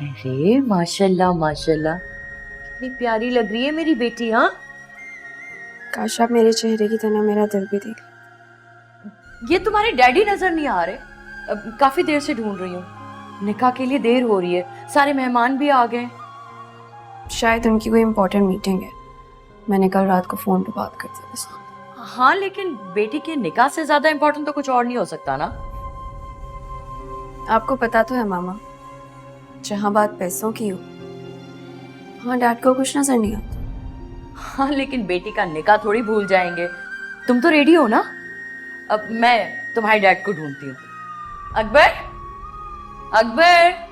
अरे माशाल्लाह माशाल्लाह, कितनी प्यारी लग रही है मेरी बेटी। हाँ, काश आप मेरे चेहरे की तरह मेरा दिल भी देख। ये तुम्हारे डैडी नजर नहीं आ रहे। काफी देर से ढूंढ रही हूँ। निकाह के लिए देर हो रही है, सारे मेहमान भी आ गए। शायद उनकी कोई इम्पोर्टेंट मीटिंग है। मैंने कल रात को फोन पे बात कर दी बस। हाँ, लेकिन बेटी के निकाह से ज्यादा इम्पोर्टेंट तो कुछ और नहीं हो सकता ना। आपको पता तो है मामा, जहाँ बात पैसों की हो हाँ डैड को कुछ नजर नहीं आता। हाँ, लेकिन बेटी का निकाह थोड़ी भूल जाएंगे। तुम तो रेडी हो ना? अब मैं तुम्हारे डैड को ढूंढती हूँ। अकबर, अकबर।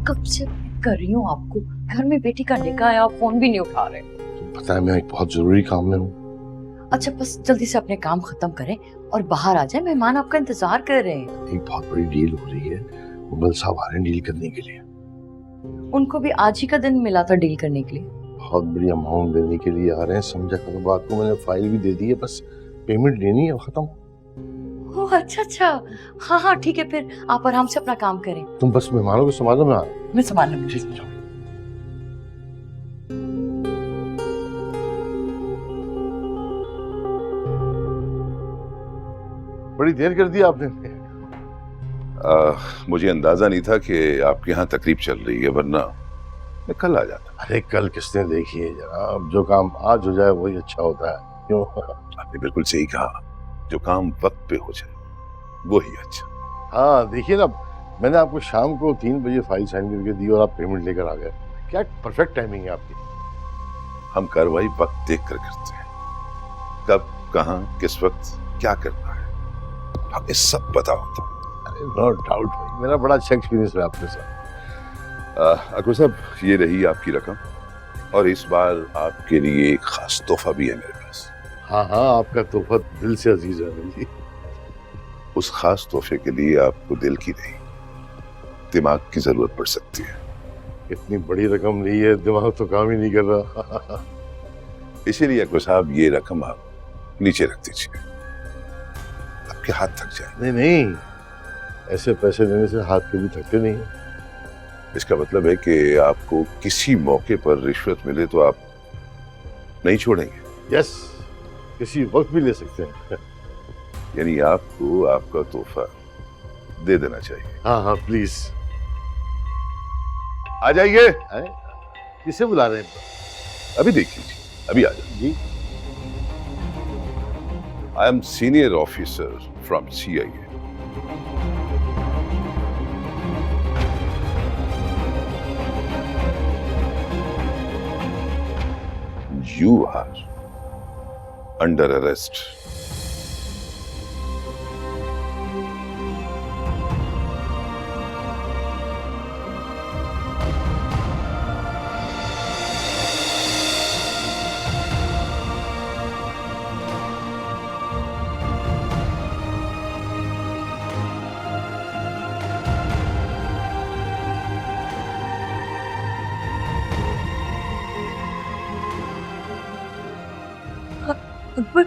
कब से कर रही हूँ आपको, घर में बेटी का निकाह है, आप फोन भी नहीं उठा रहे। पता है मैं एक बहुत जरूरी काम में हूँ। अच्छा, बस जल्दी से अपने काम खत्म करें और बाहर आ जाए, मेहमान आपका इंतजार कर रहे हैं। एक बहुत बड़ी डील हो रही है, मुगल साहब आ रहे हैं डील करने के लिए। उनको भी आज ही का दिन मिला था डील करने के लिए। बहुत बड़ी अमाउंट देने के लिए आ रहे हैं, समझा करो बात को। मैंने फाइल भी दे दी है, बस पेमेंट लेनी है, खत्म। ओह अच्छा अच्छा, हाँ हाँ ठीक है, फिर आप आराम से अपना काम करें। तुम बस मेहमानों को संभालो, मैं आ रहा हूँ। मैं संभाल लूंगी। ठीक, जाओ। बड़ी देर कर दी आपने। मुझे अंदाजा नहीं था कि आपके यहाँ तकरीब चल रही है, वरना मैं कल आ जाता। अरे कल किसने देखी है जनाब, जो काम आज हो जाए वही अच्छा होता है, क्यों? आपने बिल्कुल सही कहा, जो काम वक्त पे हो जाए वही अच्छा। हाँ देखिए ना, मैंने आपको शाम को 3 बजे फाइल साइन करके दी और आप पेमेंट लेकर आ गए। क्या परफेक्ट टाइमिंग है आपकी। हम कार्रवाई वक्त देख कर करते हैं, कब कहाँ किस वक्त क्या करना है हमें सब पता होता है। अरे नो डाउट भाई, मेरा बड़ा अच्छा एक्सपीरियंस है आपके साथ। अकबर साहब, ये रही आपकी रकम, और इस बार आपके लिए एक खास तोहफा भी है मेरे पास। हाँ हाँ, आपका तोहफा दिल से अजीज है मेरे लिए। उस खास तोहफे के लिए आपको दिल की नहीं, दिमाग की जरूरत पड़ सकती है। इतनी बड़ी रकम ली है, दिमाग तो काम ही नहीं कर रहा। इसीलिए अकबर साहब, ये रकम आप नीचे रख दीजिए, आपके हाथ थक जाए। नहीं नहीं, ऐसे पैसे देने से हाथ कभी थकते नहीं है। इसका मतलब है कि आपको किसी मौके पर रिश्वत मिले तो आप नहीं छोड़ेंगे। यस, किसी वक्त भी ले सकते हैं। यानी आपको आपका तोहफा दे देना चाहिए। हाँ हाँ प्लीज। आ जाइए। किसे बुला रहे हैं? अभी देख लीजिए, अभी आ जाइए। जी, I am senior officer from CIA। You are under arrest. Akbar,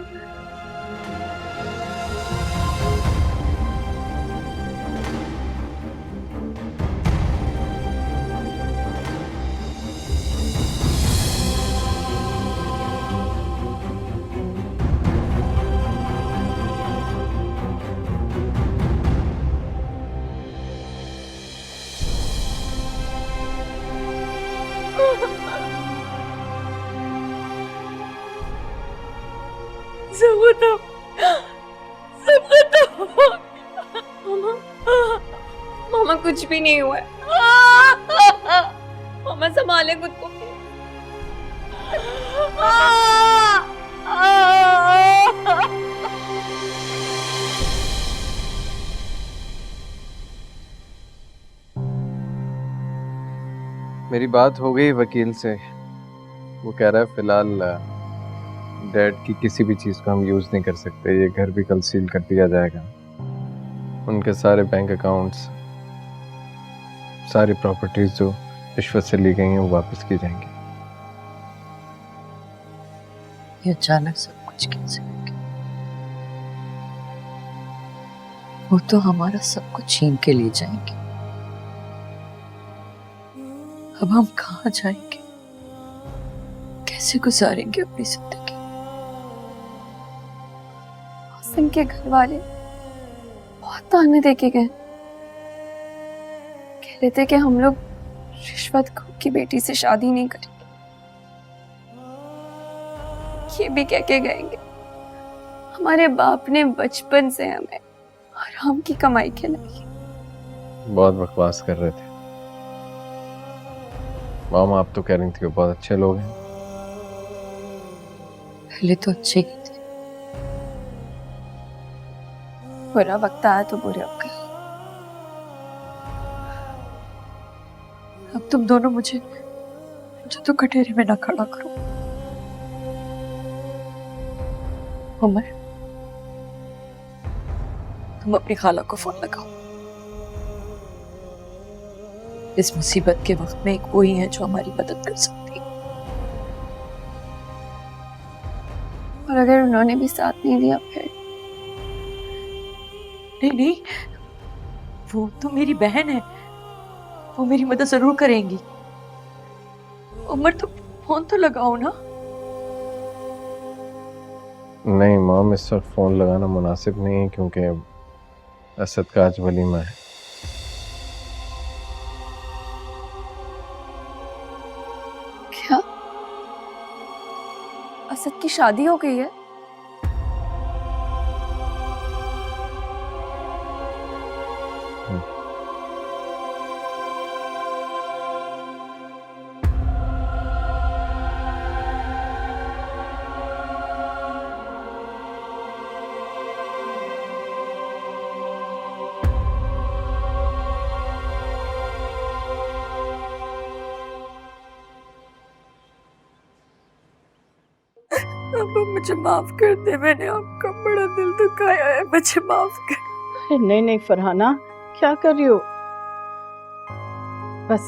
सब बताओ, सब बताओ। मामा, मामा कुछ भी नहीं हुआ है। मामा संभाले खुद को। मेरी बात हो गई वकील से, वो कह रहा है फिलहाल डैड की किसी भी चीज़ को हम यूज़ नहीं कर सकते, ये घर भी कल सील कर दिया जाएगा। उनके सारे बैंक अकाउंट्स, सारी प्रॉपर्टीज जो रिश्वत से ली गई हैं वो वापस की जाएंगी। ये अचानक सब कुछ कैसे हो गया? वो तो हमारा सब कुछ छीन के ले जाएंगे। अब हम कहाँ जाएंगे? कैसे गुजारेंगे अपनी जिंदगी? आसिम के घर वाले बहुत ताने देके गए, कह रहे थे कि हम लोग रिश्वत की बेटी से शादी नहीं करेंगे। ये भी कह के गएंगे हमारे बाप ने बचपन से हमें हराम की कमाई खिलाई। बहुत बकवास कर रहे थे। मामा आप तो कह रही थी वो बहुत अच्छे लोग हैं। पहले तो अच्छे ही थे। बुरा वक्त आया तो बुरे हो गए। अब तुम दोनों मुझे तो कटहरे में ना खड़ा करो। उमर, तुम अपनी खाला को फोन लगाओ। इस मुसीबत के वक्त में एक वो ही है जो हमारी मदद कर सकती है। और अगर उन्होंने भी साथ नहीं दिया फिर? नहीं, वो तो मेरी बहन है, वो मेरी मदद जरूर करेंगी। उमर, तुम फोन तो लगाओ ना। नहीं मॉम, इस वक्त फोन लगाना मुनासिब नहीं है क्योंकि असद का आज वलीमा है। क्या असद की शादी हो गई है? अब मुझे माफ कर दे, मैंने आपका बड़ा दिल दुखाया है, मुझे माफ कर। नहीं नहीं फरहाना, क्या कर रही हो? बस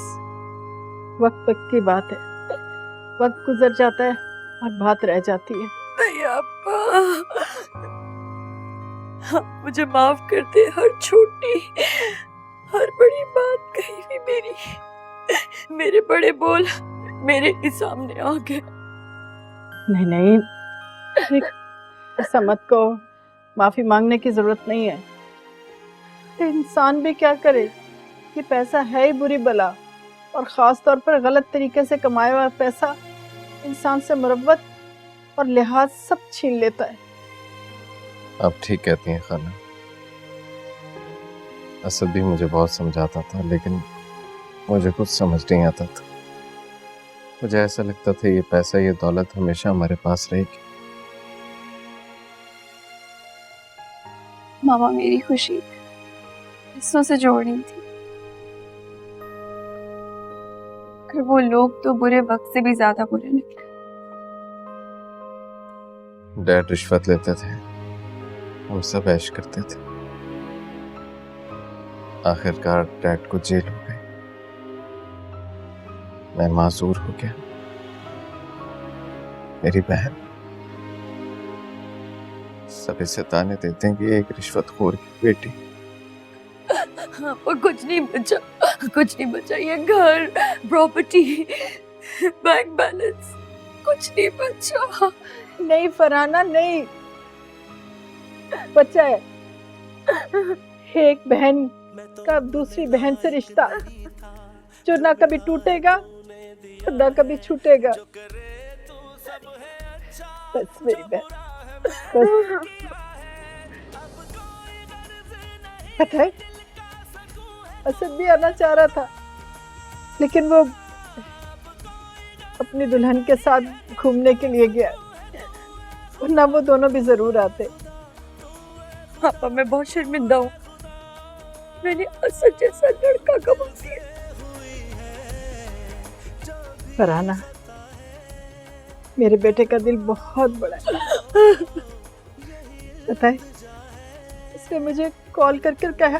वक्त वक्त की बात है, वक्त गुजर जाता है और बात रह जाती है। नहीं अब्बा, आप मुझे माफ कर दे। हर छोटी हर बड़ी बात कही भी मेरे बड़े बोल मेरे ही सामने आ गए। नहीं नहीं, ऐसा मत कहो, माफी मांगने की जरूरत नहीं है। इंसान भी क्या करे, ये पैसा है ही बुरी बला, और खास तौर पर गलत तरीके से कमाया हुआ पैसा इंसान से मुरव्वत और लिहाज सब छीन लेता है। आप ठीक कहती हैं खाला। असद भी मुझे बहुत समझाता था लेकिन मुझे कुछ समझ नहीं आता था। मुझे ऐसा लगता था ये पैसा, ये दौलत हमेशा हमारे पास रहेगी। मामा मेरी खुशी पैसों से जोड़नी थी, अगर वो लोग तो बुरे वक्त से भी ज्यादा बुरे निकले। डैड रिश्वत लेते थे, हम सब ऐश करते थे। आखिरकार डैड को जेल हो गई, मैं माजूर हो गया। मेरी बहन सब इसे ताने देते हैं कि एक रिश्वतखोर की बेटी। वो कुछ नहीं बचा, ये घर, प्रॉपर्टी, बैंक बैलेंस, कुछ नहीं बचा। नहीं फरहाना, नहीं बच्चा है। एक बहन का दूसरी बहन से रिश्ता जो ना कभी टूटेगा ना कभी छूटेगा। बस मेरी बहन, बस। पता है, असद भी आना चाह रहा था लेकिन वो अपनी दुल्हन के साथ घूमने के लिए गया, वरना वो दोनों भी जरूर आते। पापा, मैं बहुत शर्मिंदा हूँ, मैंने असद जैसा लड़का कमा दिया। फरहाना, मेरे बेटे का दिल बहुत बड़ा है, पता है। इसने मुझे कॉल कर कहा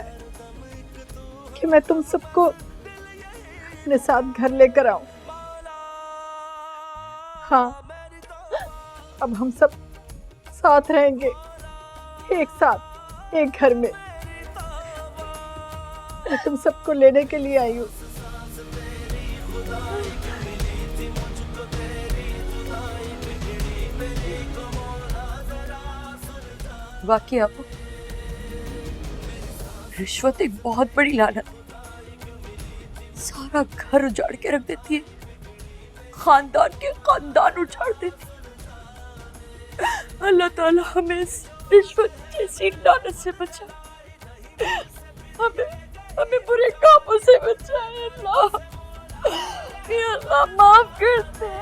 कि मैं तुम सबको अपने साथ घर लेकर आऊं। हाँ, अब हम सब साथ रहेंगे, एक साथ, एक घर में। मैं तुम सबको लेने के लिए आई हूँ। वाकई आप रिश्वत एक बहुत बड़ी लानत है। सारा घर उजाड़ के रख देती है, खानदान के खानदान उजाड़ देती है। अल्लाह ताला हमें इस रिश्वत जैसी लानत से बचाए, हमें बुरे कामों से बचाए। अल्लाह, या अल्लाह माफ कर दे।